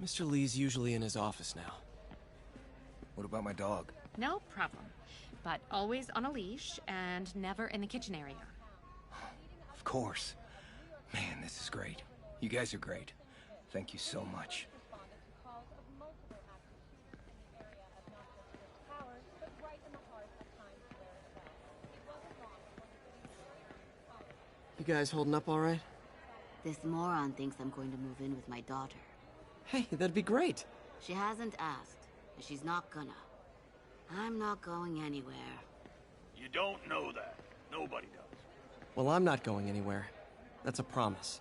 Mr. Lee's usually in his office now. What about my dog? No problem. But always on a leash and never in the kitchen area. Of course. Man, this is great. You guys are great. Thank you so much. You guys holding up all right? This moron thinks I'm going to move in with my daughter. Hey, that'd be great. She hasn't asked, and she's not gonna. I'm not going anywhere. You don't know that. Nobody does. Well, I'm not going anywhere. That's a promise.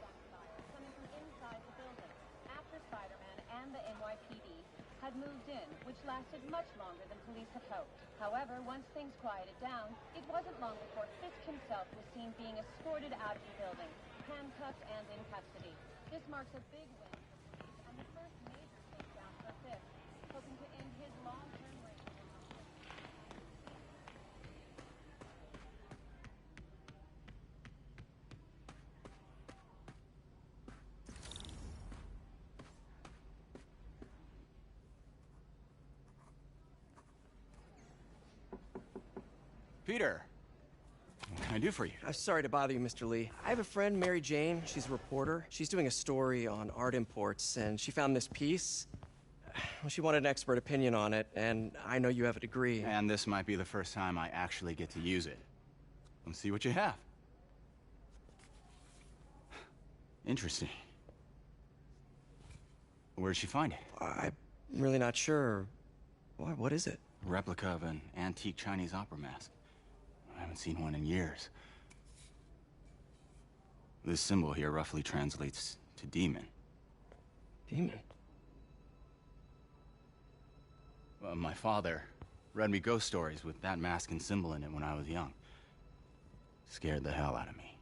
Coming from inside the building, after Spider-Man and the NYPD had moved in, which lasted much longer than police had hoped. However, once things quieted down, it wasn't long before Fisk himself was seen being escorted out of the building, handcuffed and in custody. This marks a big win for police and the first major takedown for Fisk, hoping to end his long-term reign. Peter, what can I do for you? Sorry to bother you, Mr. Lee. I have a friend, Mary Jane. She's a reporter. She's doing a story on art imports, and she found this piece. Well, she wanted an expert opinion on it, and I know you have a degree. And this might be the first time I actually get to use it. Let's see what you have. Interesting. Where'd she find it? I'm really not sure. Why, what is it? A replica of an antique Chinese opera mask. I haven't seen one in years. This symbol here roughly translates to demon. Demon? My father read me ghost stories with that mask and symbol in it when I was young. Scared the hell out of me.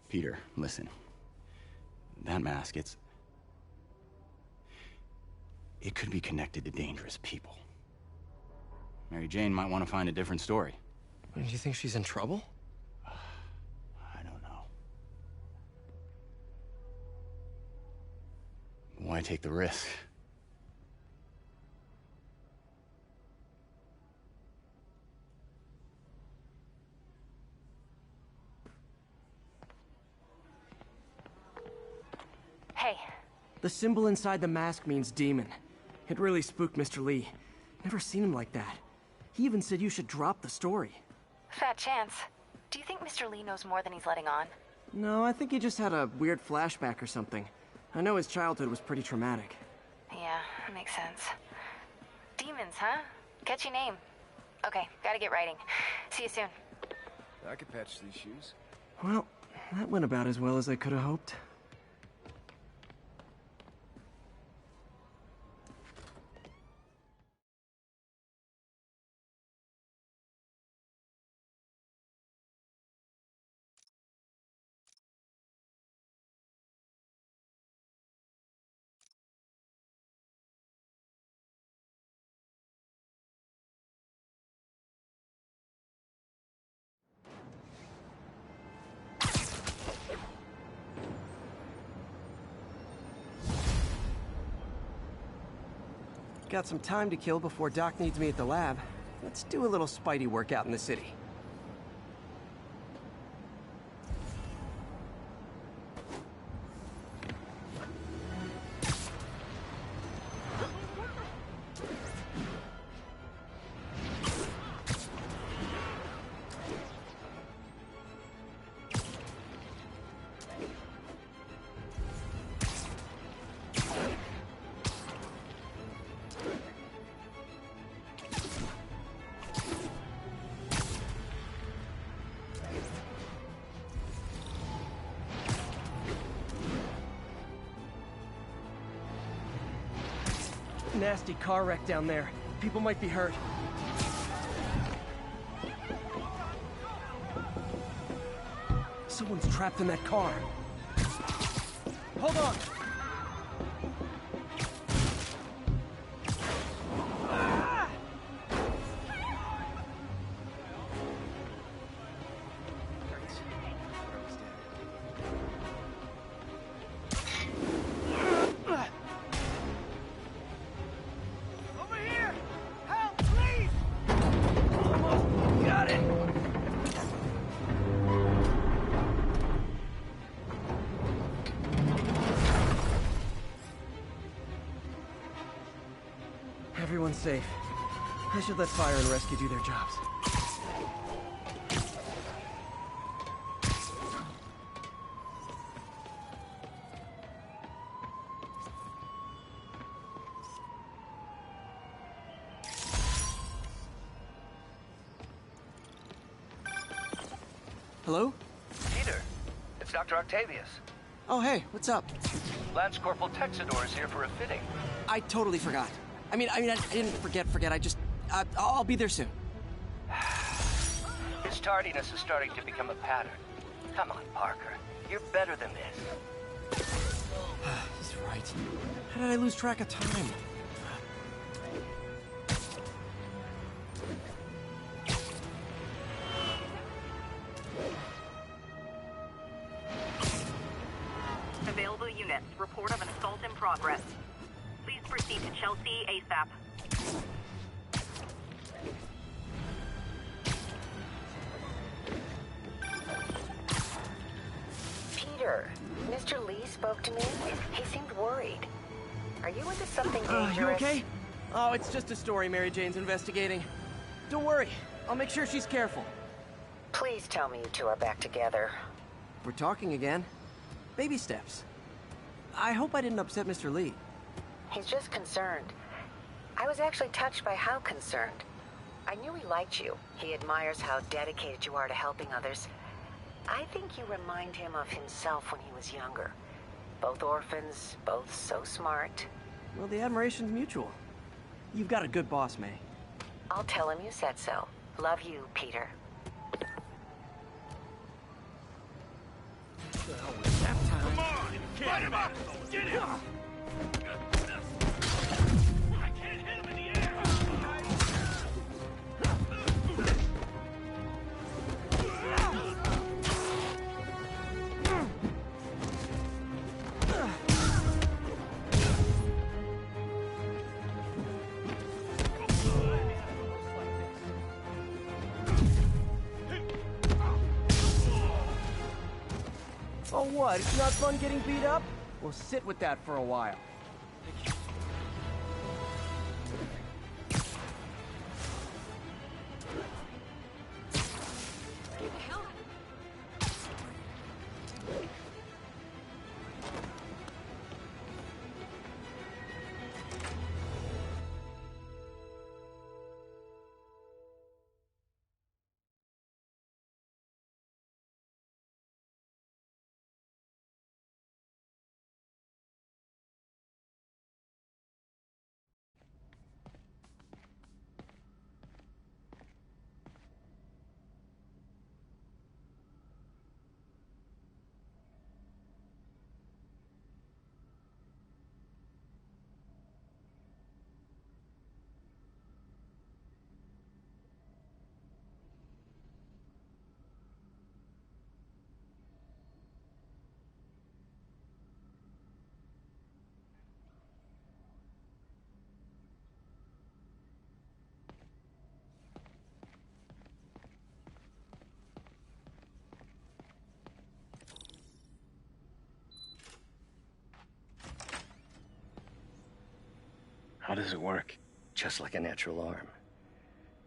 Peter, listen. That mask, it could be connected to dangerous people. Mary Jane might want to find a different story. Do you think she's in trouble? I don't know. Why take the risk? Hey. The symbol inside the mask means demon. It really spooked Mr. Lee. Never seen him like that. He even said you should drop the story. Fat chance. Do you think Mr. Lee knows more than he's letting on? No, I think he just had a weird flashback or something. I know his childhood was pretty traumatic. Yeah, that makes sense. Demons, huh? Catchy name. Okay, gotta get writing. See you soon. I could patch these shoes. Well, that went about as well as I could have hoped. Got some time to kill before Doc needs me at the lab. Let's do a little Spidey workout in the city. Nasty car wreck down there. People might be hurt. Someone's trapped in that car. Hold on! everyone's safe. I should let fire and rescue do their jobs. Hello? Peter, it's Dr. Octavius. Oh, hey, what's up? Lance Corporal Texador is here for a fitting. I totally forgot. I mean, I didn't forget. I just, I'll be there soon. His tardiness is starting to become a pattern. Come on, Parker. You're better than this. He's right. How did I lose track of time? Available units. Report of an assault in progress. Please proceed to Chelsea ASAP. Peter, Mr. Lee spoke to me. He seemed worried. Are you into something dangerous? You okay? Oh, it's just a story Mary Jane's investigating. Don't worry. I'll make sure she's careful. Please tell me you two are back together. We're talking again. Baby steps. I hope I didn't upset Mr. Lee. He's just concerned. I was actually touched by how concerned. I knew he liked you. He admires how dedicated you are to helping others. I think you remind him of himself when he was younger. Both orphans, both so smart. Well, the admiration's mutual. You've got a good boss, May. I'll tell him you said so. Love you, Peter. Come on! Fight him up! Get him! I can't hit him in the air! Oh, what? It's not fun getting beat up? We'll sit with that for a while. How does it work? Just like a natural arm.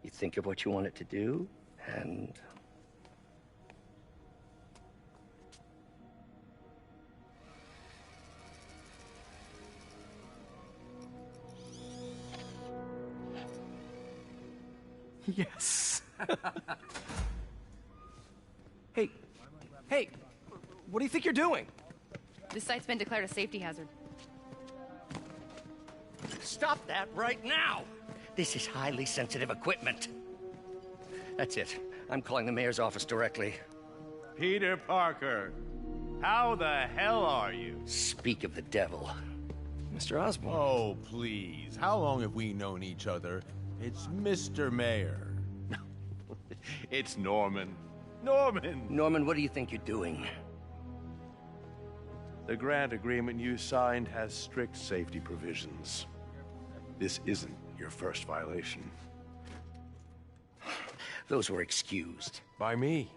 You think of what you want it to do, and... Yes. Hey, what do you think you're doing? This site's been declared a safety hazard. Stop that right now! This is highly sensitive equipment. That's it. I'm calling the mayor's office directly. Peter Parker, how the hell are you? Speak of the devil. Mr. Osborn. Oh, please. How long have we known each other? It's Mr. Mayor. It's Norman. Norman! Norman, what do you think you're doing? The grant agreement you signed has strict safety provisions. This isn't your first violation. Those were excused. By me.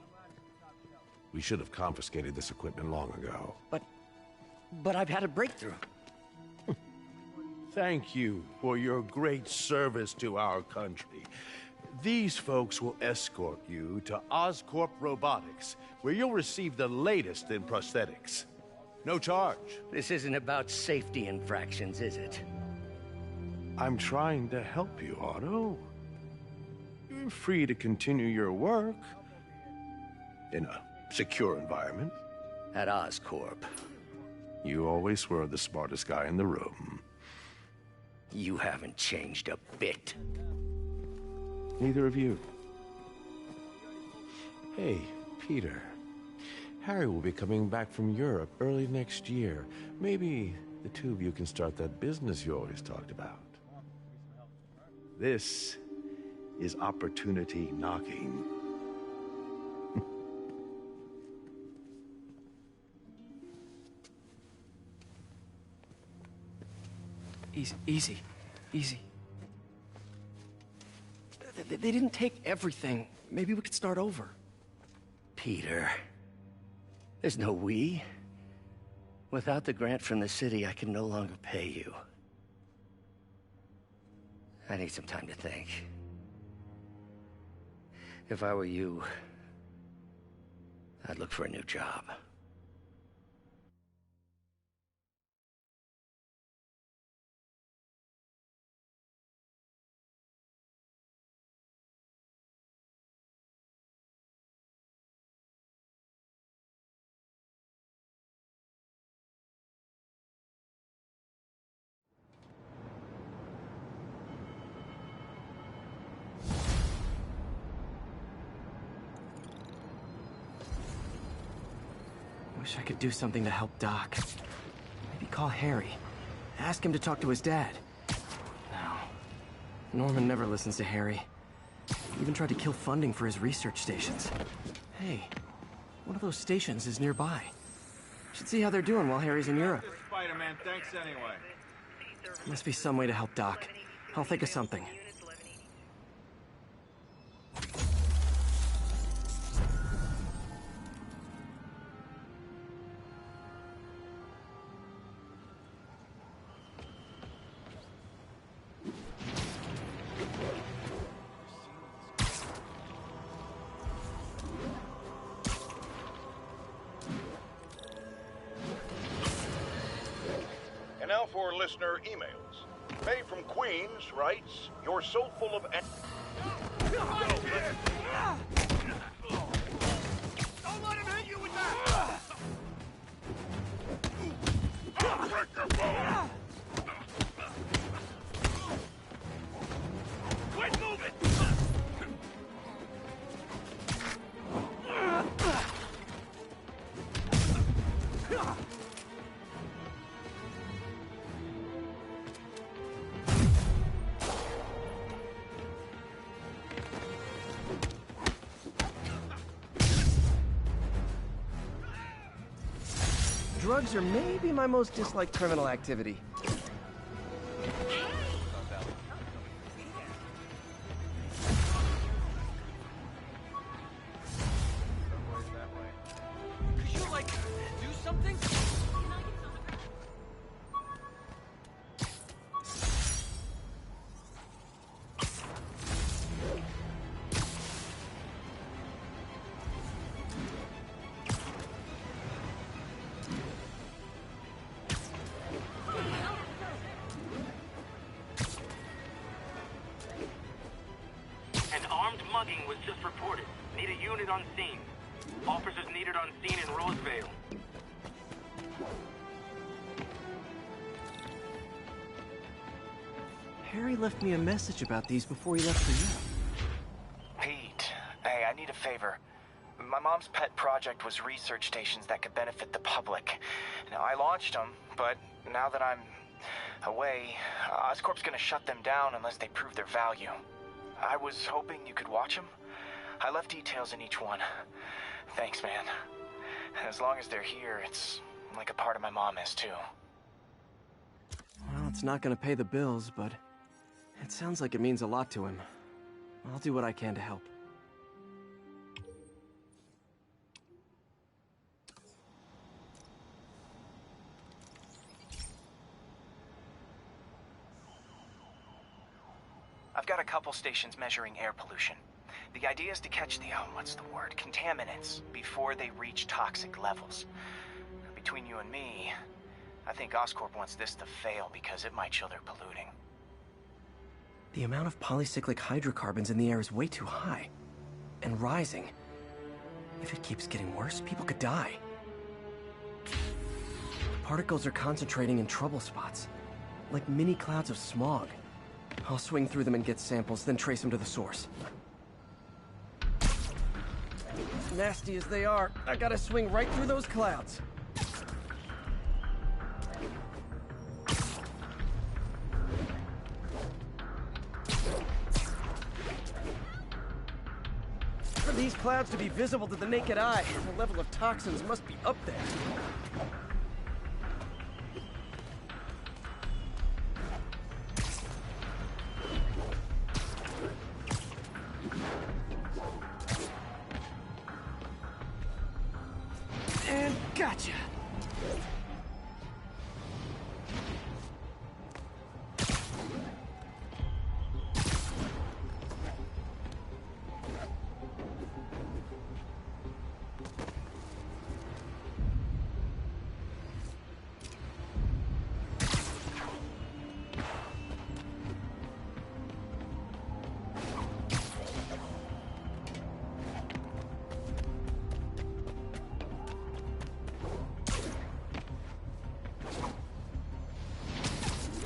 We should have confiscated this equipment long ago. But I've had a breakthrough. Thank you for your great service to our country. These folks will escort you to Oscorp Robotics, where you'll receive the latest in prosthetics. No charge. This isn't about safety infractions, is it? I'm trying to help you, Otto. You're free to continue your work in a secure environment. At Oscorp. You always were the smartest guy in the room. You haven't changed a bit. Neither of you. Hey, Peter. Harry will be coming back from Europe early next year. Maybe the two of you can start that business you always talked about. This is opportunity knocking. Easy. They didn't take everything. Maybe we could start over. Peter, there's no we. Without the grant from the city, I can no longer pay you. I need some time to think. If I were you, I'd look for a new job. Wish I could do something to help Doc. Maybe call Harry. Ask him to talk to his dad. No. Norman never listens to Harry. He even tried to kill funding for his research stations. Hey, one of those stations is nearby. Should see how they're doing while Harry's in Europe. Spider-Man, thanks anyway. Must be some way to help Doc. I'll think of something. And now for listener emails. May from Queens writes, "You're so full of..." Don't let him hit you with that! Break your bone! Quit moving! Drugs are maybe my most disliked criminal activity. Could you, like, do something? An armed mugging was just reported. Need a unit on scene. Officers needed on scene in Rosevale. Harry left me a message about these before he left for Europe. Pete, hey, I need a favor. My mom's pet project was research stations that could benefit the public. Now, I launched them, but now that I'm away, Oscorp's gonna shut them down unless they prove their value. I was hoping you could watch them. I left details in each one. Thanks, man. As long as they're here, it's like a part of my mom is, too. Well, it's not gonna pay the bills, but it sounds like it means a lot to him. I'll do what I can to help. I've got a couple stations measuring air pollution. The idea is to catch the, contaminants before they reach toxic levels. Between you and me, I think Oscorp wants this to fail because it might show they're polluting. The amount of polycyclic hydrocarbons in the air is way too high. And rising. If it keeps getting worse, people could die. Particles are concentrating in trouble spots, like mini clouds of smog. I'll swing through them and get samples, then trace them to the source. Nasty as they are, I gotta swing right through those clouds. For these clouds to be visible to the naked eye, the level of toxins must be up there. And gotcha!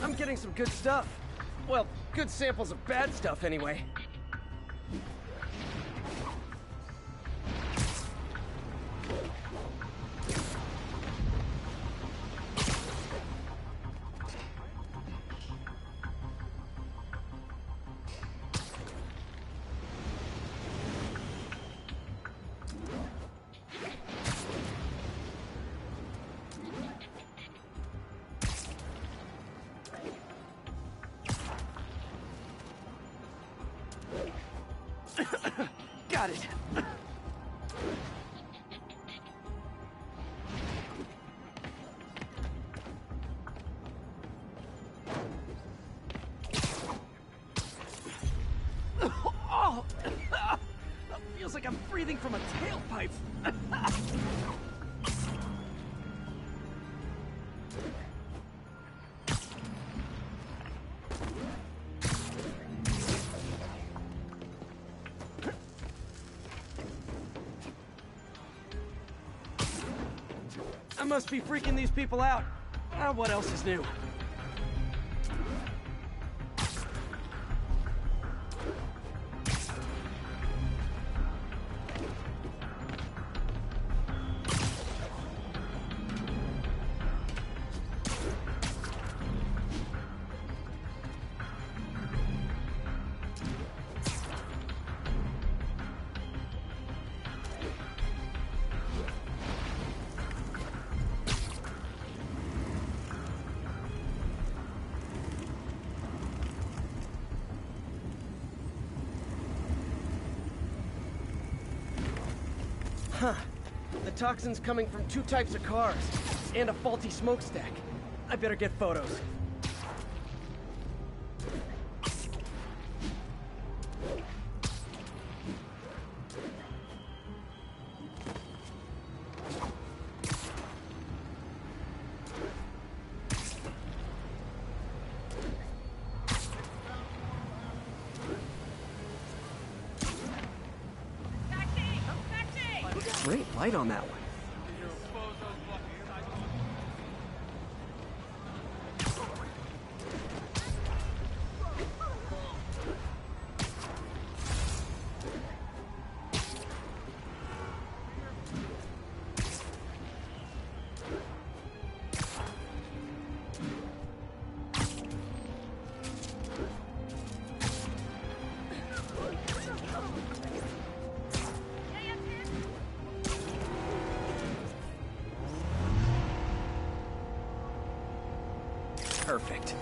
I'm getting some good stuff. Well, good samples of bad stuff, anyway. Got it. Oh! Feels like I'm breathing from a tailpipe. I must be freaking these people out. What else is new? Huh. The toxin's coming from two types of cars, and a faulty smokestack. I better get photos. Great light on that one. Perfect.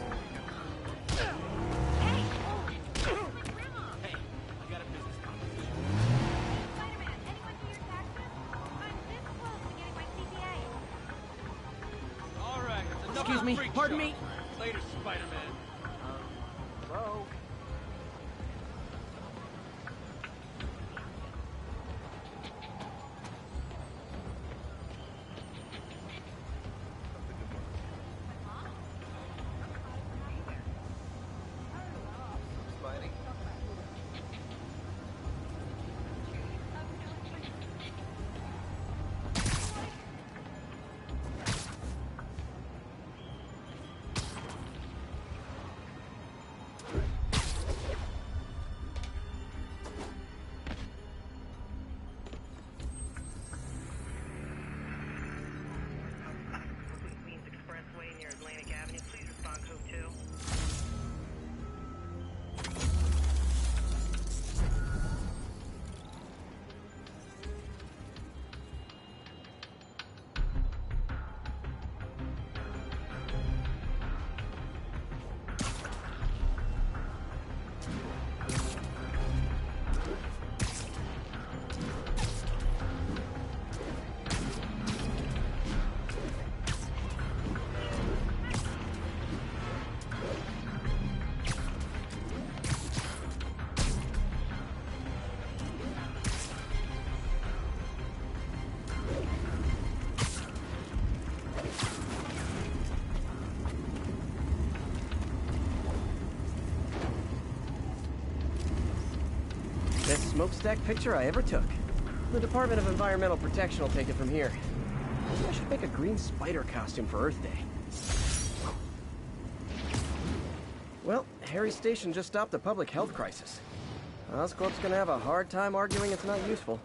Excuse me, pardon me. Later, Spider-Man. Hello? smokestack picture I ever took. The Department of Environmental Protection will take it from here. Maybe I should make a green spider costume for Earth Day. Well, Harry's station just stopped a public health crisis. Oscorp's gonna have a hard time arguing it's not useful.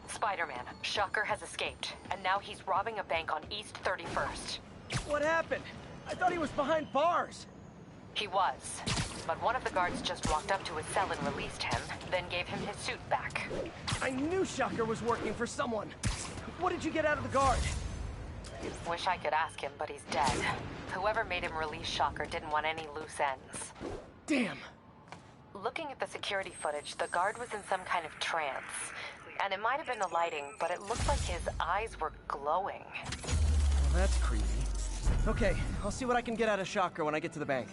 Spider-Man, Shocker has escaped, and now he's robbing a bank on East 31st. What happened? I thought he was behind bars. He was, but one of the guards just walked up to his cell and released him, then gave him his suit back. I knew Shocker was working for someone. What did you get out of the guard? Wish I could ask him, but he's dead. Whoever made him release Shocker didn't want any loose ends. Damn. Looking at the security footage, the guard was in some kind of trance. And it might have been the lighting, but it looked like his eyes were glowing. Well, that's creepy. Okay, I'll see what I can get out of Shocker when I get to the bank.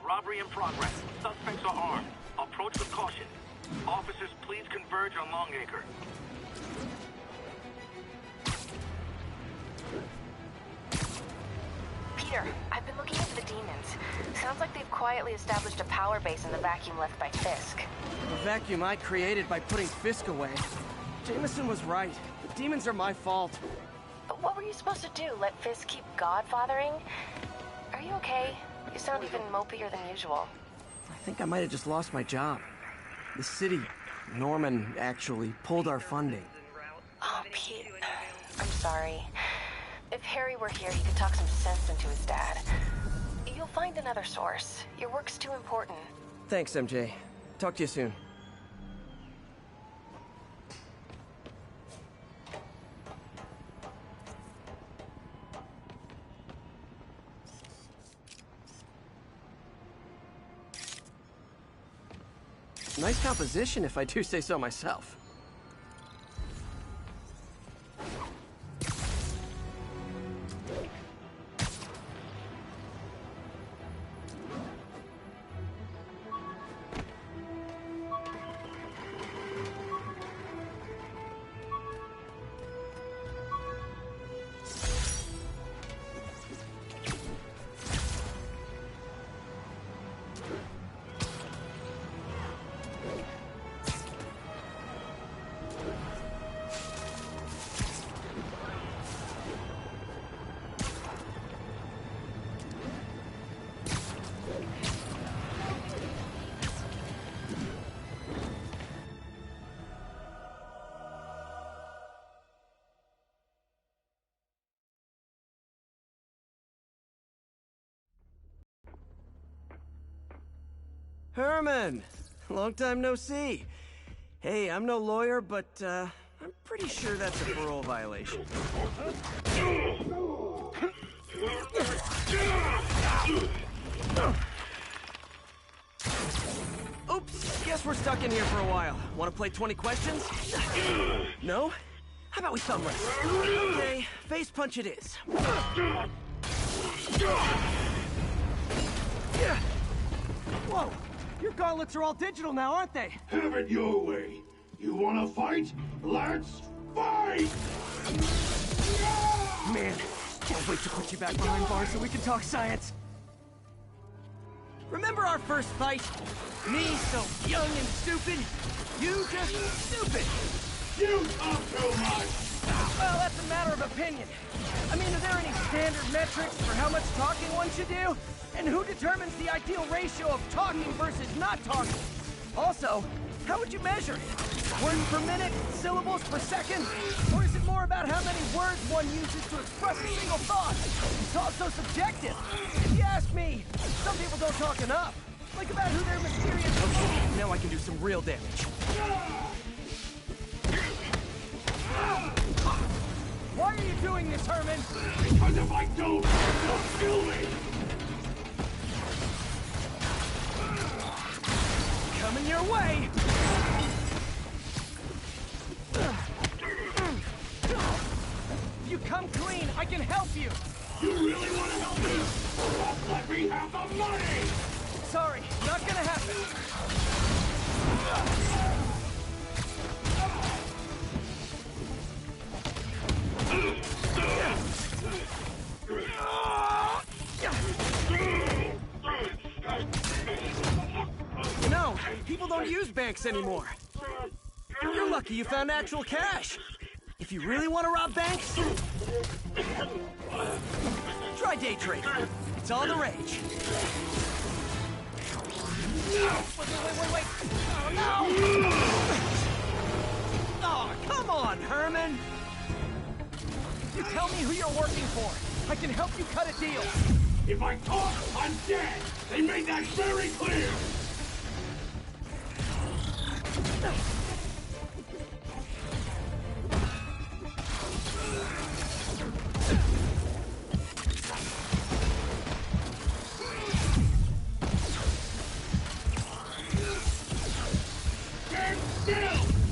Robbery in progress. Suspects are armed. Approach with caution. Officers, please converge on Longacre. Peter, I've been looking into the demons. Sounds like they've quietly established a power base in the vacuum left by Fisk. A vacuum I created by putting Fisk away. Jameson was right. The demons are my fault. But what were you supposed to do? Let Fisk keep godfathering? Are you okay? You sound even mopier than usual. I think I might have just lost my job. The city, Norman, actually pulled our funding. Oh, Pete. I'm sorry. If Harry were here, he could talk some sense into his dad. You'll find another source. Your work's too important. Thanks, MJ. Talk to you soon. Nice composition, if I do say so myself. Herman! Long time no see. Hey, I'm no lawyer, but, I'm pretty sure that's a parole violation. Oops, guess we're stuck in here for a while. Want to play 20 questions? No? How about we thumb wrestle? Okay, face punch it is. Whoa! Your gauntlets are all digital now, aren't they? Have it your way. You wanna fight? Let's fight! Man, can't wait to put you back behind bars so we can talk science. Remember our first fight? Me so young and stupid, you just stupid. You talk too much! Well, that's a matter of opinion. I mean, are there any standard metrics for how much talking one should do? And who determines the ideal ratio of talking versus not talking? Also, how would you measure it? Words per minute? Syllables per second? Or is it more about how many words one uses to express a single thought? It's all so subjective. If you ask me, some people don't talk enough. Like about who their mysterious... Okay, now I can do some real damage. Why are you doing this, Herman? Because if I don't, you'll kill me! your way! If you come clean, I can help you! You really want to help me? Just let me have the money! Sorry, not gonna happen. You know, people don't use banks anymore. You're lucky you found actual cash. If you really want to rob banks, try day trading. It's all the rage. Wait. Oh, no! Oh, come on, Herman! You tell me who you're working for. I can help you cut a deal. If I talk, I'm dead! They made that very clear!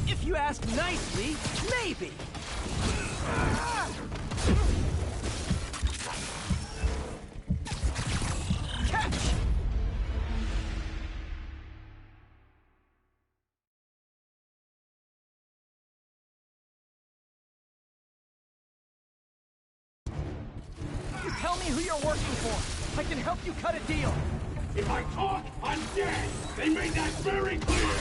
If you ask nicely, maybe. Catch! You tell me who you're working for. I can help you cut a deal. If I talk, I'm dead! They made that very clear!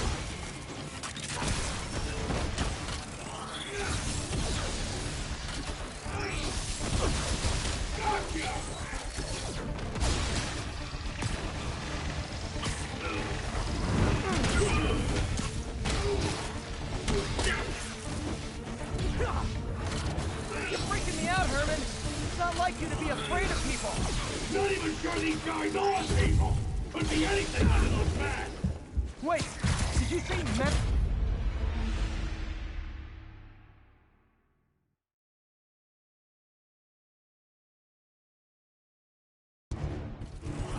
You're freaking me out, Herman. It's not like you to be afraid of people. Not even sure these guys are people! Could be anything under those masks! Wait, did you say men?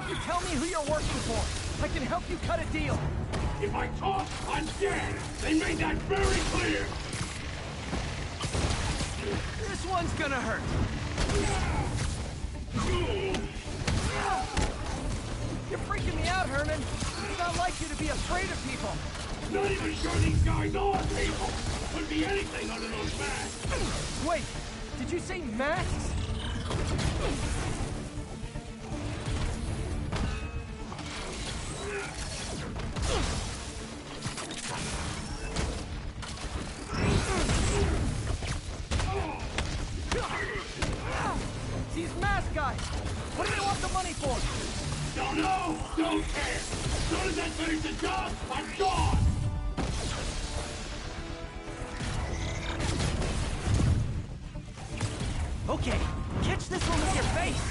You tell me who you're working for. I can help you cut a deal. If I talk, I'm dead! They made that very clear! This one's gonna hurt. You're freaking me out, Herman. It's not like you to be afraid of people. Not even sure these guys are people! Could be anything under those masks! Wait, did you say masks? These mask guys! What do they want the money for? Don't know! Don't care! As soon as I finish the job, I'm gone! Okay, catch this one with your face!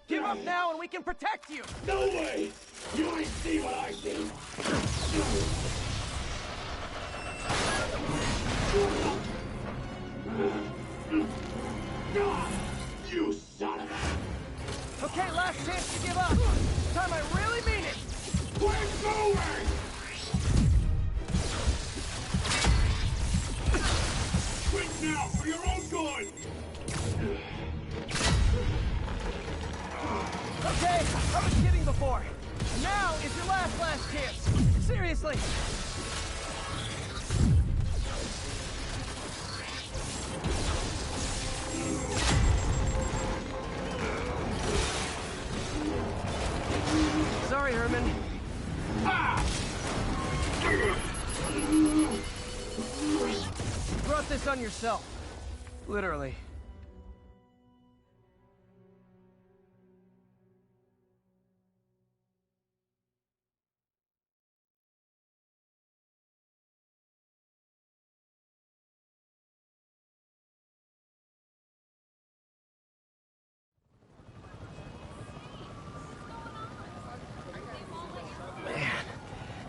Give up now and we can protect you! No way! You ain't see what I see! You son of a... Okay, last chance to give up. This time I really mean it. We're going! Quit now for your own good! Okay, I was kidding before. Now is your last chance. Seriously. Sorry, Herman. You brought this on yourself. Literally.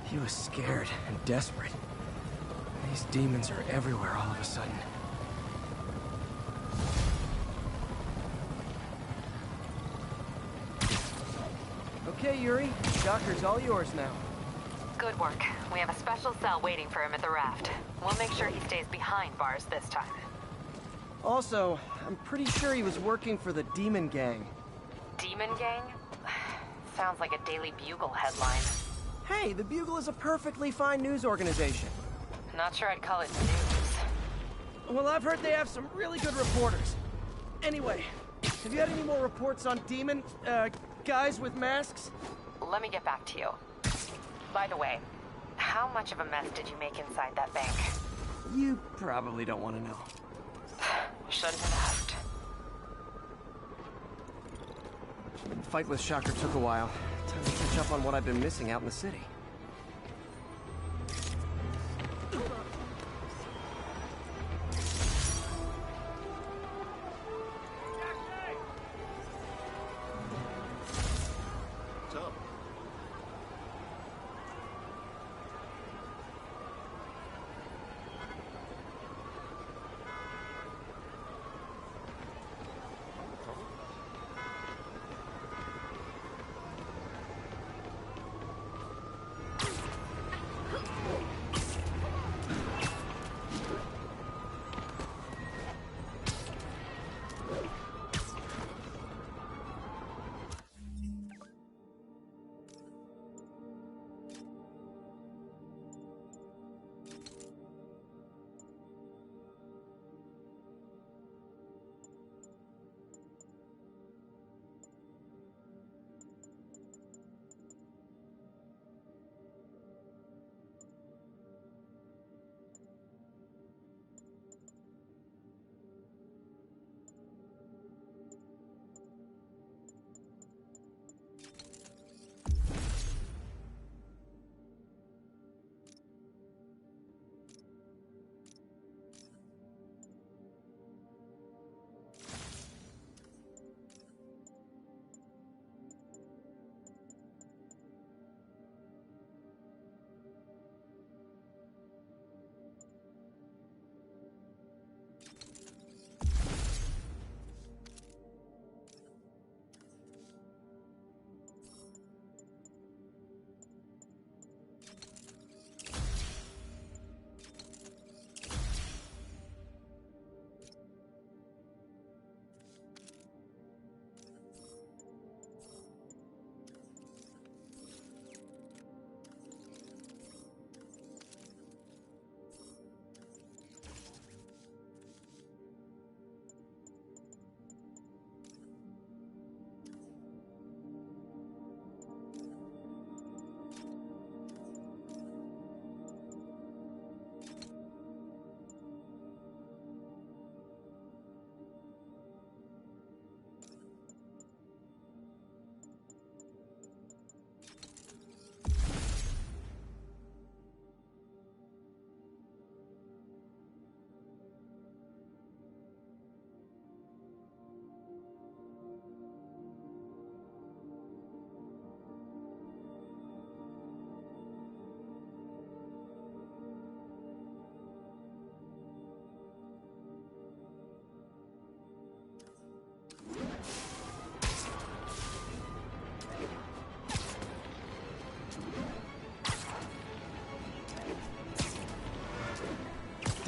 He was scared and desperate. These demons are everywhere all of a sudden. Okay, Yuri. Shocker's all yours now. Good work. We have a special cell waiting for him at the raft. We'll make sure he stays behind bars this time. Also, I'm pretty sure he was working for the Demon Gang. Demon Gang? Sounds like a Daily Bugle headline. Hey, the Bugle is a perfectly fine news organization. Not sure I'd call it news. Well, I've heard they have some really good reporters. Anyway, have you had any more reports on demon, guys with masks? Let me get back to you. By the way, how much of a mess did you make inside that bank? You probably don't want to know. Shouldn't have asked. The fight with Shocker took a while. Time to catch up on what I've been missing out in the city.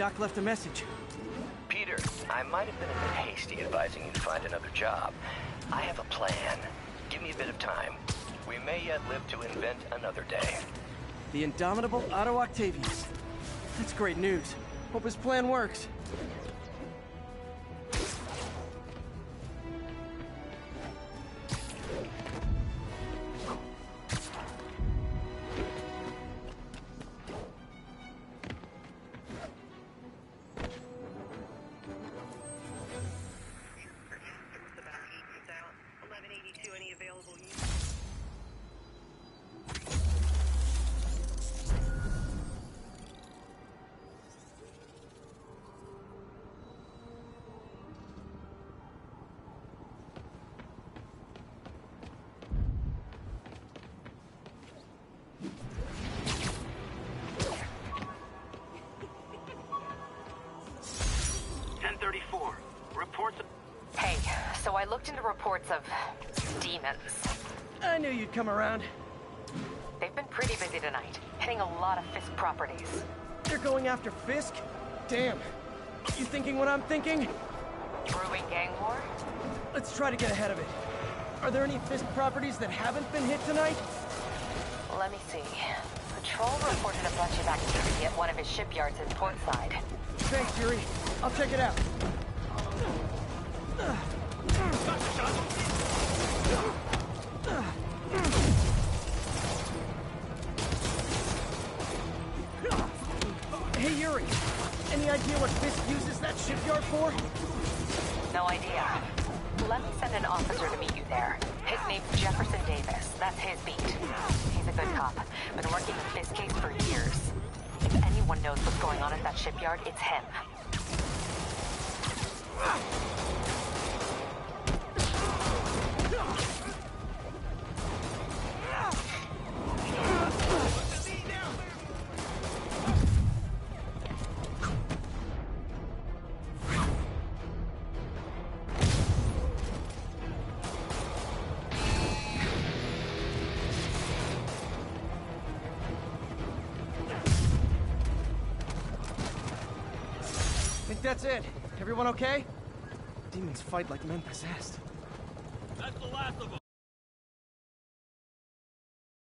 Doc left a message. Peter, I might have been a bit hasty advising you to find another job. I have a plan. Give me a bit of time. We may yet live to invent another day. The indomitable Otto Octavius. That's great news. Hope his plan works. Hey, so I looked into reports of demons. I knew you'd come around. They've been pretty busy tonight, hitting a lot of Fisk properties. They're going after Fisk? Damn. You thinking what I'm thinking? Brewing gang war? Let's try to get ahead of it. Are there any Fisk properties that haven't been hit tonight? Let me see. Patrol reported a bunch of activity at one of his shipyards in Portside. Thanks, Yuri. I'll check it out. Hey, Yuri. Any idea what Fisk uses that shipyard for? No idea. Let me send an officer to meet you there. His name's Jefferson Davis. That's his beat. He's a good cop. Been working the Fisk case for years. If anyone knows what's going on at that shipyard, it's him. That's it. Everyone okay? Demons fight like men possessed. That's the last of them.